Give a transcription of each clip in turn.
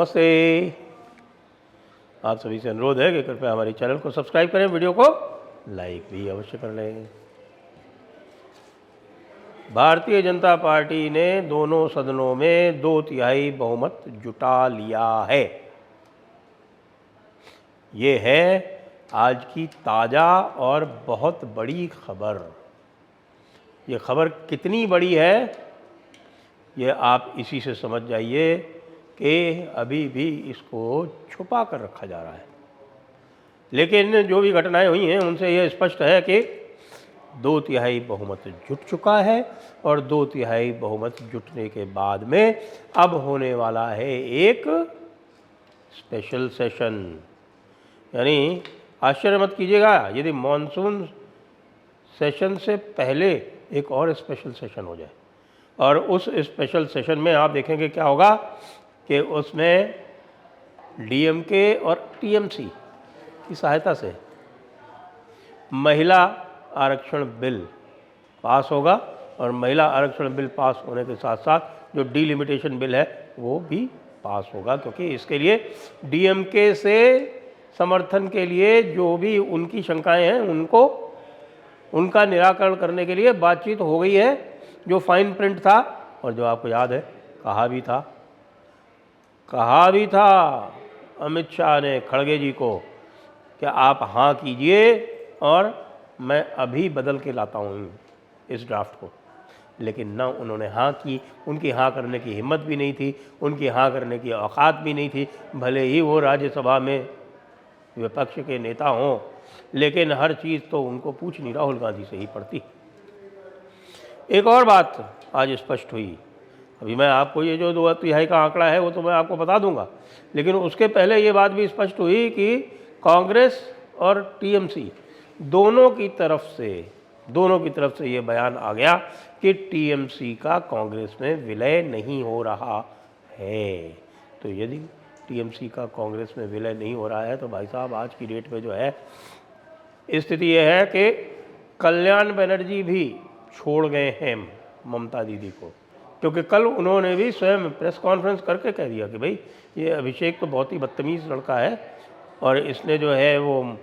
नमस्ते। आप सभी से अनुरोध है कि कृपया हमारे चैनल को सब्सक्राइब करें, वीडियो को लाइक भी अवश्य कर लें। भारतीय जनता पार्टी ने दोनों सदनों में 2/3 बहुमत जुटा लिया है। ये है आज की ताज़ा और बहुत बड़ी खबर। ये खबर कितनी बड़ी है ये आप इसी से समझ जाइए कि अभी भी इसको छुपा कर रखा जा रहा है। लेकिन जो भी घटनाएं हुई हैं उनसे यह स्पष्ट है कि 2/3 बहुमत जुट चुका है और 2/3 बहुमत जुटने के बाद में अब होने वाला है एक स्पेशल सेशन। यानी आश्चर्य मत कीजिएगा यदि मॉनसून सेशन से पहले एक और स्पेशल सेशन हो जाए, और उस स्पेशल सेशन में आप देखेंगे क्या होगा कि उसमें डीएमके और टीएमसी की सहायता से महिला आरक्षण बिल पास होगा, और महिला आरक्षण बिल पास होने के साथ साथ जो डिलिमिटेशन बिल है वो भी पास होगा, क्योंकि इसके लिए डीएमके से समर्थन के लिए जो भी उनकी शंकाएं हैं उनका निराकरण करने के लिए बातचीत हो गई है। जो फाइन प्रिंट था और जो आपको याद है कहा भी था अमित शाह ने खड़गे जी को कि आप हाँ कीजिए और मैं अभी बदल के लाता हूँ इस ड्राफ्ट को। लेकिन ना उन्होंने हाँ की, उनकी हाँ करने की हिम्मत भी नहीं थी, उनकी हाँ करने की औकात भी नहीं थी, भले ही वो राज्यसभा में विपक्ष के नेता हों, लेकिन हर चीज़ तो उनको पूछनी राहुल गांधी से ही पड़ती। एक और बात आज स्पष्ट हुई। अभी मैं आपको ये जो 2/3 का आंकड़ा है वो तो मैं आपको बता दूंगा, लेकिन उसके पहले ये बात भी स्पष्ट हुई कि कांग्रेस और टीएमसी दोनों की तरफ से ये बयान आ गया कि टीएमसी का कांग्रेस में विलय नहीं हो रहा है। तो यदि टीएमसी का कांग्रेस में विलय नहीं हो रहा है तो भाई साहब आज की डेट में जो है स्थिति यह है कि कल्याण बनर्जी भी छोड़ गए हैं ममता दीदी को, क्योंकि कल उन्होंने भी स्वयं प्रेस कॉन्फ्रेंस करके कह दिया कि भाई ये अभिषेक तो बहुत ही बदतमीज़ लड़का है और इसने जो है वो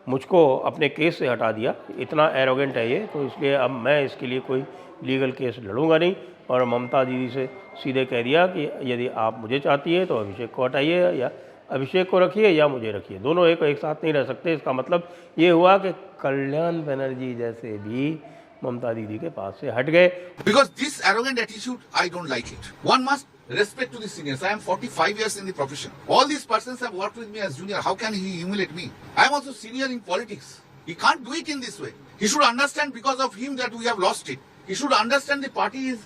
मुझको अपने केस से हटा दिया, इतना एरोगेंट है ये, तो इसलिए अब मैं इसके लिए कोई लीगल केस लड़ूंगा नहीं। और ममता दीदी से सीधे कह दिया कि यदि आप मुझे चाहती है तो अभिषेक को हटाइए, या अभिषेक को रखिए या मुझे रखिए, दोनों एक साथ नहीं रह सकते। इसका मतलब ये हुआ कि कल्याण बनर्जी जैसे भी ममता दीदी के पास से हट गए। Because this arrogant attitude, I don't like it. One must respect to the seniors. I am 45 years in the profession. All these persons have worked with me as junior. How can he humiliate me? I am also senior in politics. He can't do it in this way. He should understand because of him that we have lost it. He should understand the party is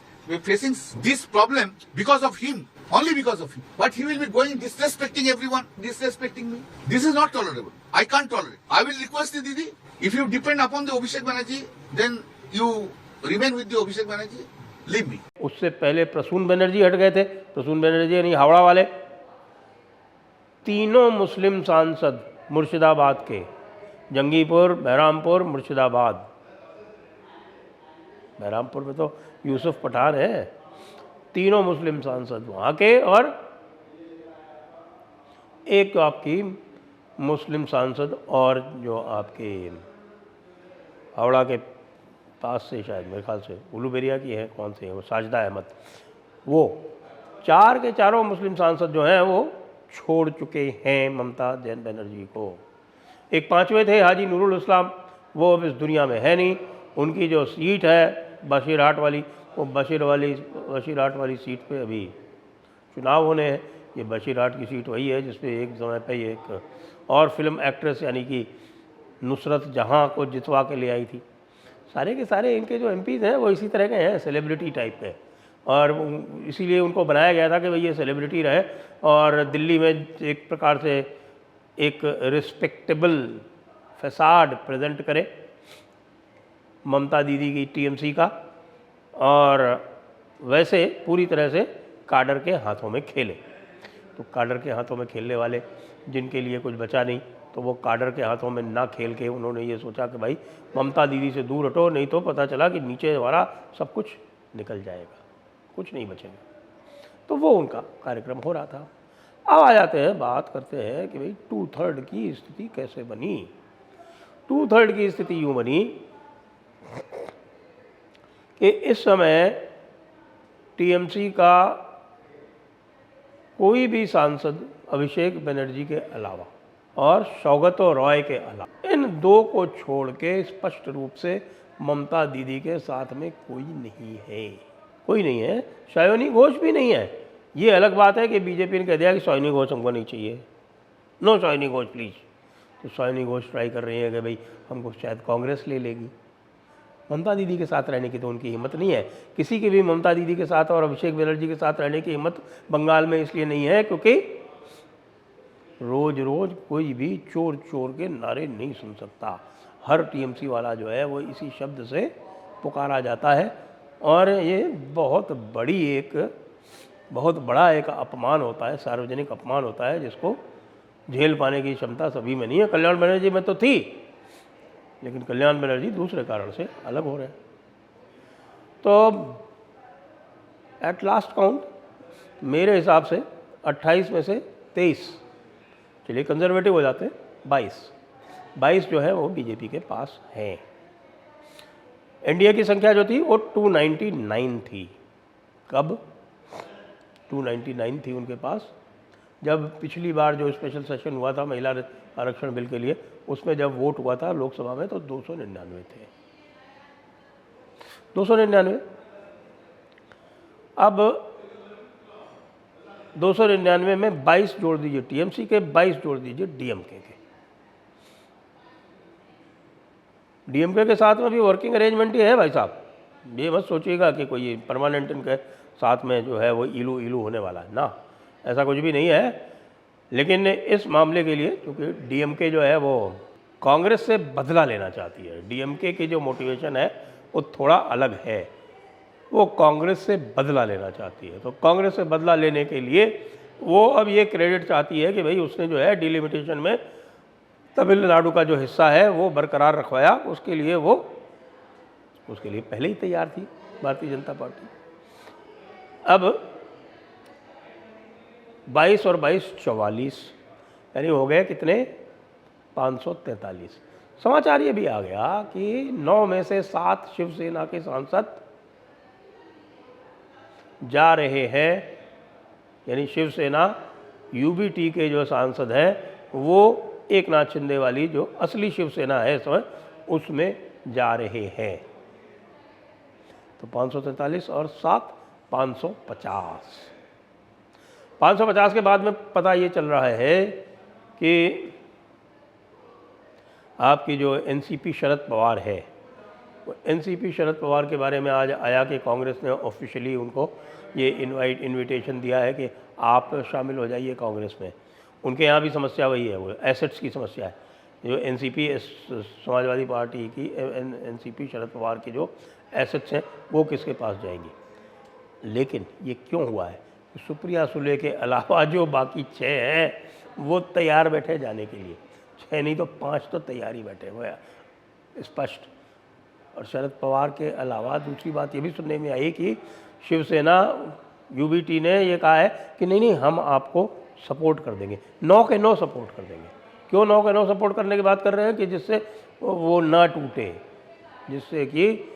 facing this problem because of him. Only because of him. But he will be going disrespecting everyone, disrespecting me. This is not tolerable. I can't tolerate. I will request the Didi, if you depend upon the Abhishek Banerjee, then you remain with the Abhishek Banerjee. Leave me. उससे पहले प्रसून बनर्जी हट गए थे। प्रसून बनर्जी यानी हावड़ा वाले। तीनों मुस्लिम सांसद मुर्शिदाबाद के, जंगीपुर, बहरामपुर, मुर्शिदाबाद। बहरामपुर में तो यूसुफ पठान है। तीनों मुस्लिम सांसद वहाँ के, और एक तो आपकी मुस्लिम सांसद और जो आपके हावड़ा के पास से शायद मेरे ख्याल से उलूबेरिया की है, कौन से है वो, साजिदा अहमद, वो चार के चारों मुस्लिम सांसद जो हैं वो छोड़ चुके हैं ममता बनर्जी को। एक पांचवें थे हाजी नूरुल इस्लाम, वो अब इस दुनिया में है नहीं। उनकी जो सीट है बशीरहाट वाली, वो बशीरहाट वाली सीट पे अभी चुनाव होने हैं। ये बशीरहाट की सीट वही है जिसपे एक समय पे एक और फिल्म एक्ट्रेस यानी कि नुसरत जहाँ को जितवा के ले आई थी। सारे के सारे इनके जो एमपीज़ हैं वो इसी तरह के हैं, सेलिब्रिटी टाइप के, और इसीलिए उनको बनाया गया था कि भाई ये सेलिब्रिटी रहे और दिल्ली में एक प्रकार से एक रिस्पेक्टेबल फैसाड प्रेजेंट करे ममता दीदी की टीएमसी का, और वैसे पूरी तरह से काडर के हाथों में खेले। तो काडर के हाथों में खेलने वाले जिनके लिए कुछ बचा नहीं, तो वो काडर के हाथों में ना खेल के उन्होंने ये सोचा कि भाई ममता दीदी से दूर हटो, नहीं तो पता चला कि नीचे हमारा सब कुछ निकल जाएगा, कुछ नहीं बचेगा। तो वो उनका कार्यक्रम हो रहा था। अब आ जाते हैं, बात करते हैं कि भाई 2/3 की स्थिति कैसे बनी। 2/3 की स्थिति यूँ बनी कि इस समय टीएमसी का कोई भी सांसद अभिषेक बनर्जी के अलावा और सौगतो रॉय के अलावा, इन दो को छोड़ के स्पष्ट रूप से ममता दीदी के साथ में कोई नहीं है, कोई नहीं है। सायोनी घोष भी नहीं है। ये अलग बात है कि बीजेपी ने कह दिया कि सायोनी घोष हमको नहीं चाहिए, नो सायोनी घोष प्लीज़। तो सायोनी घोष ट्राई कर रही है कि भाई हमको शायद कांग्रेस ले लेगी। ममता दीदी के साथ रहने की तो उनकी हिम्मत नहीं है। किसी की भी ममता दीदी के साथ और अभिषेक बनर्जी के साथ रहने की हिम्मत बंगाल में इसलिए नहीं है क्योंकि रोज रोज कोई भी चोर चोर के नारे नहीं सुन सकता। हर टीएमसी वाला जो है वो इसी शब्द से पुकारा जाता है और ये बहुत बड़ा एक अपमान होता है, सार्वजनिक अपमान होता है, जिसको झेल पाने की क्षमता सभी में नहीं है। कल्याण बनर्जी में तो थी, लेकिन कल्याण बनर्जी दूसरे कारण से अलग हो रहे हैं। तो एट लास्ट काउंट मेरे हिसाब से 28 में से 23, चलिए कंजर्वेटिव हो जाते हैं, 22 जो है वो बीजेपी के पास है। एनडीए की संख्या जो थी वो 299 थी। कब 299 थी उनके पास? जब पिछली बार जो स्पेशल सेशन हुआ था महिला आरक्षण बिल के लिए, उसमें जब वोट हुआ था लोकसभा में तो 299 थे, 299। अब 299 में 22 जोड़ दीजिए टीएमसी के, 22 जोड़ दीजिए डीएमके के। डीएमके के साथ में भी वर्किंग अरेंजमेंट ही है भाई साहब। ये मत सोचिएगा कि कोई परमानेंट इनके साथ में जो है वो इलू इलू होने वाला है ना, ऐसा कुछ भी नहीं है। लेकिन इस मामले के लिए क्योंकि डीएमके जो है वो कांग्रेस से बदला लेना चाहती है, डीएमके की जो मोटिवेशन है वो थोड़ा अलग है, वो कांग्रेस से बदला लेना चाहती है। तो कांग्रेस से बदला लेने के लिए वो अब ये क्रेडिट चाहती है कि भाई उसने जो है डिलिमिटेशन में तमिलनाडु का जो हिस्सा है वो बरकरार रखवाया। उसके लिए पहले ही तैयार थी भारतीय जनता पार्टी। अब 22 और 22 44, यानी हो गए कितने? 543। समाचार ये भी आ गया कि 9 में से 7 शिवसेना के सांसद जा रहे हैं, यानी शिवसेना यूबीटी के जो सांसद हैं वो एक नाथ शिंदे वाली जो असली शिवसेना है इस समय उसमें जा रहे हैं। तो 543 और 7 550 के बाद में पता ये चल रहा है कि आपकी जो एनसीपी शरद पवार है, एनसीपी शरद पवार के बारे में आज आया कि कांग्रेस ने ऑफिशियली उनको ये इनविटेशन दिया है कि आप शामिल हो जाइए कांग्रेस में। उनके यहाँ भी समस्या वही है, वो एसेट्स की समस्या है। जो एनसीपी समाजवादी पार्टी की एनसीपी शरद पवार की जो एसेट्स हैं वो किसके पास जाएंगी। लेकिन ये क्यों हुआ है? सुप्रिया सुले के अलावा जो बाकी 6 हैं वो तैयार बैठे जाने के लिए, 6 नहीं तो 5 तो तैयार ही बैठे हुए हैं स्पष्ट। और शरद पवार के अलावा दूसरी बात ये भी सुनने में आई कि शिवसेना यूबीटी ने ये कहा है कि नहीं हम आपको सपोर्ट कर देंगे, 9 के 9 सपोर्ट कर देंगे। क्यों 9 के 9 सपोर्ट करने की बात कर रहे हैं? कि जिससे वो ना टूटे, जिससे कि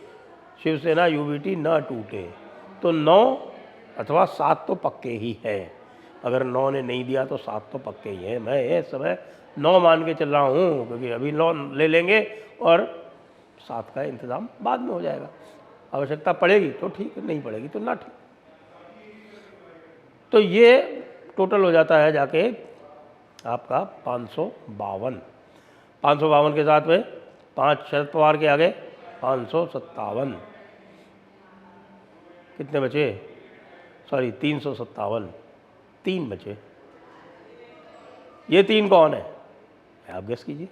शिवसेना यूबीटी ना टूटे। तो 9 अथवा 7 तो पक्के ही है। अगर 9 ने नहीं दिया तो 7 तो पक्के ही है। मैं इस समय 9 मान के चल रहा हूँ क्योंकि अभी 9 ले लेंगे और 7 का इंतज़ाम बाद में हो जाएगा। आवश्यकता पड़ेगी तो ठीक, नहीं पड़ेगी तो ना ठीक। तो ये टोटल हो जाता है जाके आपका 552 के साथ में 5 शरद पवार के आगे 557, कितने बचे? सॉरी 357, 3 बचे। ये 3 कौन है? आप गेस कीजिए,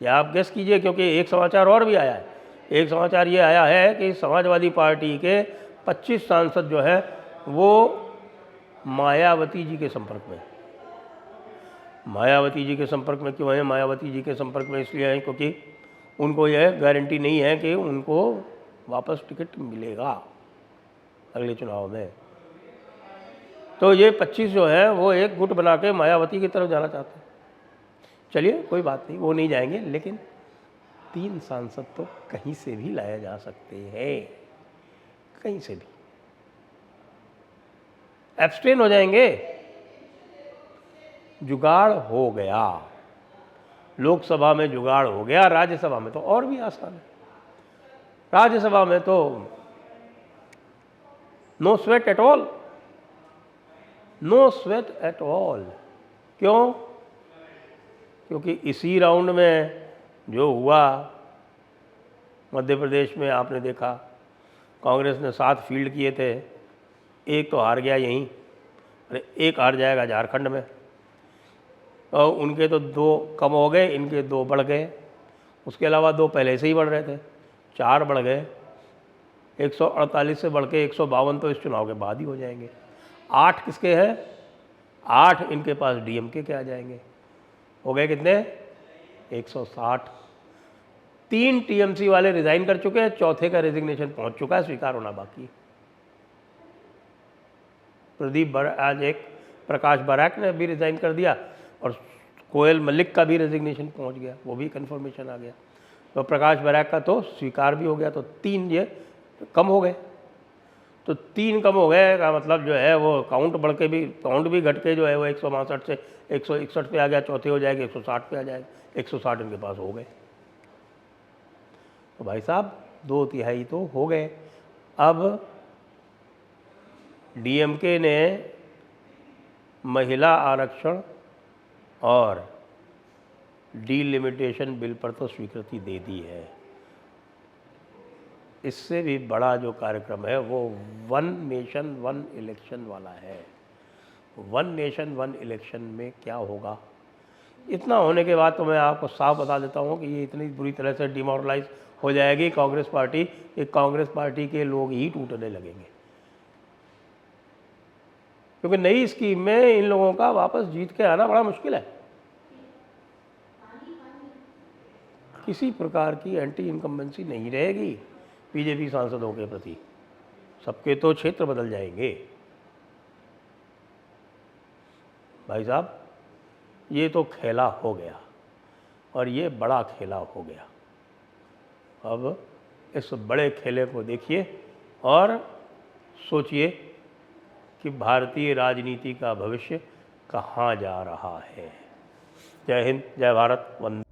या आप गेस कीजिए, क्योंकि एक समाचार और भी आया है। एक समाचार ये आया है कि समाजवादी पार्टी के 25 सांसद जो है वो मायावती जी के संपर्क में। मायावती जी के संपर्क में क्यों है? मायावती जी के संपर्क में इसलिए है क्योंकि उनको यह गारंटी नहीं है कि उनको वापस टिकट मिलेगा अगले चुनाव में। तो ये 25 जो है वो एक गुट बना के मायावती की तरफ जाना चाहते हैं। चलिए कोई बात नहीं, वो नहीं जाएंगे, लेकिन 3 सांसद तो कहीं से भी लाए जा सकते हैं, कहीं से भी। एब्सटेन हो जाएंगे, जुगाड़ हो गया। लोकसभा में जुगाड़ हो गया, राज्यसभा में तो और भी आसान है। राज्यसभा में तो no sweat at all, no sweat at all. क्यों? क्योंकि इसी राउंड में जो हुआ मध्य प्रदेश में, आपने देखा कांग्रेस ने 7 फील्ड किए थे, एक तो हार गया यहीं, अरे एक हार जाएगा झारखंड में, और उनके तो 2 कम हो गए, इनके 2 बढ़ गए। उसके अलावा 2 पहले से ही बढ़ रहे थे, 4 बढ़ गए। 148 से बढ़ के 152 तो इस चुनाव के बाद ही हो जाएंगे। 8 किसके हैं? 8 इनके पास डीएमके के आ जाएंगे। हो गए कितने? 160। 3 टीएमसी वाले रिजाइन कर चुके हैं, चौथे का रेजिग्नेशन पहुंच चुका है, स्वीकार होना बाकी है। आज एक प्रकाश बराक ने भी रिजाइन कर दिया, और कोयल मलिक का भी रेजिग्नेशन पहुंच गया, वो भी कंफर्मेशन आ गया। तो प्रकाश बराक का तो स्वीकार भी हो गया, तो 3 ये कम हो गए। तो 3 कम हो गए का मतलब जो है वो काउंट भी घट के जो है वो 162 से 161 पे आ गया, चौथे हो जाएगा 160 पे आ जाएगा। 160 इनके पास हो गए। तो भाई साहब 2/3 तो हो गए। अब डीएमके ने महिला आरक्षण और डीलिमिटेशन बिल पर तो स्वीकृति दे दी है। इससे भी बड़ा जो कार्यक्रम है वो 1 नेशन 1 इलेक्शन वाला है। 1 नेशन 1 इलेक्शन में क्या होगा, इतना होने के बाद तो मैं आपको साफ बता देता हूँ कि ये इतनी बुरी तरह से डिमोरलाइज हो जाएगी कांग्रेस पार्टी कि कांग्रेस पार्टी के लोग ही टूटने लगेंगे, क्योंकि नई स्कीम में इन लोगों का वापस जीत के आना बड़ा मुश्किल है। किसी प्रकार की एंटी इनकम्बेंसी नहीं रहेगी बीजेपी सांसदों के प्रति, सबके तो क्षेत्र बदल जाएंगे। भाई साहब ये तो खेला हो गया, और ये बड़ा खेला हो गया। अब इस बड़े खेले को देखिए और सोचिए कि भारतीय राजनीति का भविष्य कहाँ जा रहा है। जय हिंद, जय भारत, वंदे।